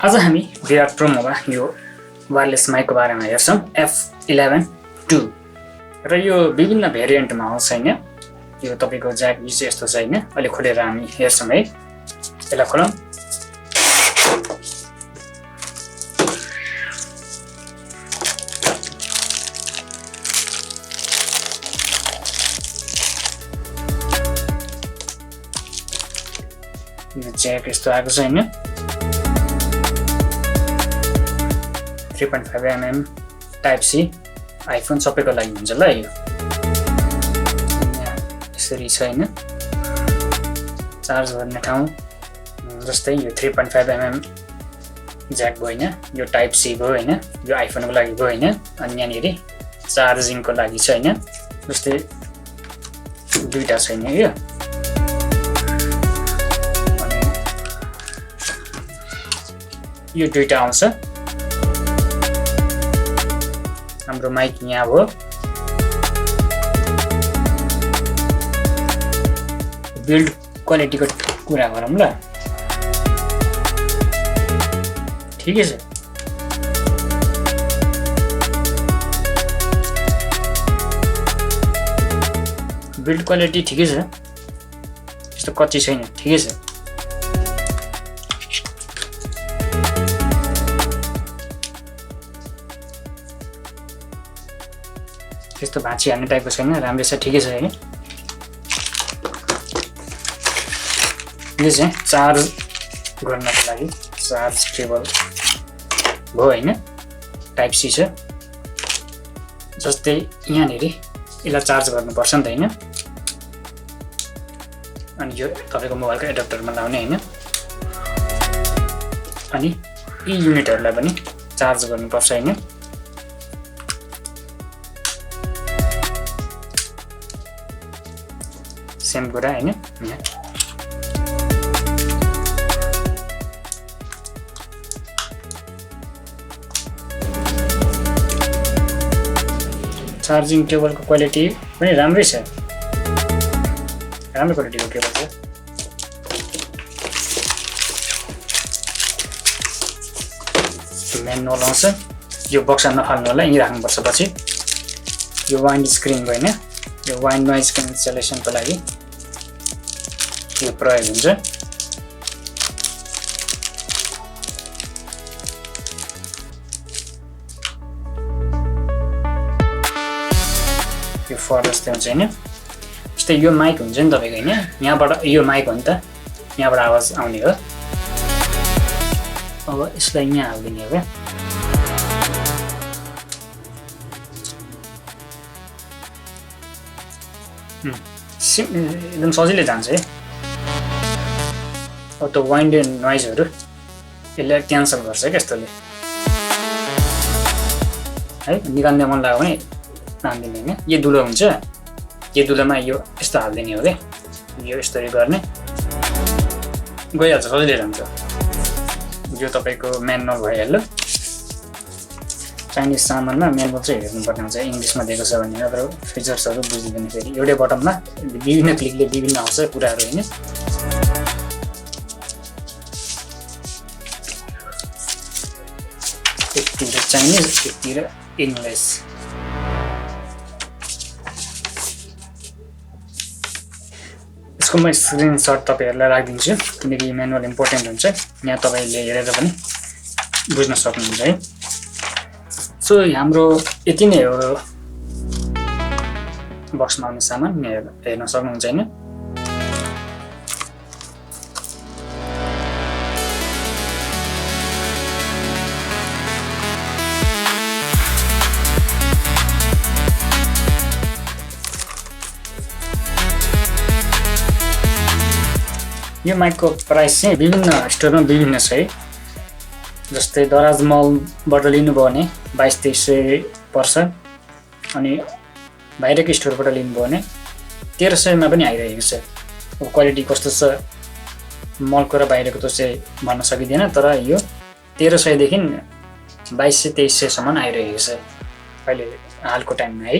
आज हामी विराट प्रोमोमा यो वायरलेस माइकको बारेमा हेर्छौं F11 2 र यो विभिन्न भेरिएन्टमा आउँछ हैन यो तपाईको ज्याक चाहिँ यस्तो छ हैन अहिले खोलेर हामी हेर्छौं है यसलाई खोलौं यो ज्याक यस्तो आएको छ हैन 3.5 mm टाइप सी आइफोन सबैको लागि हुन्छ ल यो यसरी छ हैन चार्ज गर्ने ठाउँ जस्तै यो 3.5 mm ज्याक भयो हैन यो टाइप सी भयो हैन यो आइफोनको लागि भयो हैन अनि यहाँनेरि चार्जिङको लागि छ हैन जस्तै दुईटा छैन यो यो दुईटा आउँछ हाम्रो माइक यहाँ हो बिल्ड क्वालिटीको कुरा गरौँ ल ठिकै छ बिल्ड क्वालिटी ठिकै छ यस्तो कच्ची छैन ठिकै छ त्यस्तो भाँची हाल्ने टाइपको छैन राम्रै छ ठिकै छ हैन यो चाहिँ चार्ज गर्नको लागि चार्ज केबल भयो हैन टाइप सी छ जस्तै यहाँनेरि यसलाई चार्ज गर्नुपर्छ नि त हैन अनि यो तपाईको मोबाइलको एडाप्टरमा लाउने हैन अनि यी युनिटहरुलाई पनि चार्ज गर्नुपर्छ हैन सेम कुरा हैन यहाँ चार्जिङ केबलको क्वालिटी पनि राम्रै छ राम्रो क्वालिटीको केबल छ म्यानुअल आउँछ यो बक्समा नफाल्नु होला यही राख्नुपर्छ पछि यो वाइन्ड स्क्रिन भएन यो वाइन्ड नोइज क्यान्सलेसनको लागि यो प्रयोग हुन्छ यो फर जस्तै हुन्छ हैन जस्तै यो माइक हुन्छ नि तपाईको हैन यहाँबाट यो माइक हो नि त यहाँबाट आवाज आउने हो अब यसलाई यहाँ हाल्दिने हो के एकदम सजिलै जान्छ है अब त्यो वाइन्ड नोइजहरु यसले क्यान्सल गर्छ के यस्तोले है निकाल्ने मन लाग्यो भने हाल्दिने हैन यो दुलो हुन्छ यो दुलोमा यो यस्तो हाल्दिने हो के यो यसरी गर्ने गइहाल्छ सजिलै जान्छ यो तपाईको म्यानुअल भइहाल्यो चाइनिज सामानमा म्यानुअल चाहिँ हेर्नुपर्ने हुन्छ इङ्ग्लिसमा दिएको छ भने अथवा फिचर्सहरु बुझिदिने फेरि एउटै बटनमा विभिन्न क्लिकले विभिन्न आउँछ कुराहरु हैन एकतिर चाइनिज एकतिर इङ्ग्लिस यसको म स्क्रिनशट तपाईहरुलाई राखिदिन्छु किनकि म्यानुअल इम्पोर्टेन्ट हुन्छ यहाँ तपाईले हेरेर पनि बुझ्न सक्नुहुन्छ है सो हाम्रो यति नै हो बक्समा आउने सामान हेर्न सक्नुहुन्छ हैन यो माइकको प्राइस चाहिँ विभिन्न स्टोरमा विभिन्न छ है जस्तै दराज मलबाट लिनुभयो भने 2200-2300 पर्छ अनि बाहिरको स्टोरबाट लिनुभयो भने 1300 मा पनि आइरहेको छ अब क्वालिटी कस्तो छ मलको र बाहिरको त चाहिँ भन्न सकिदैन तर यो 1300 देखि 2200-2300 सम्म आइरहेको छ अहिले हालको टाइममा है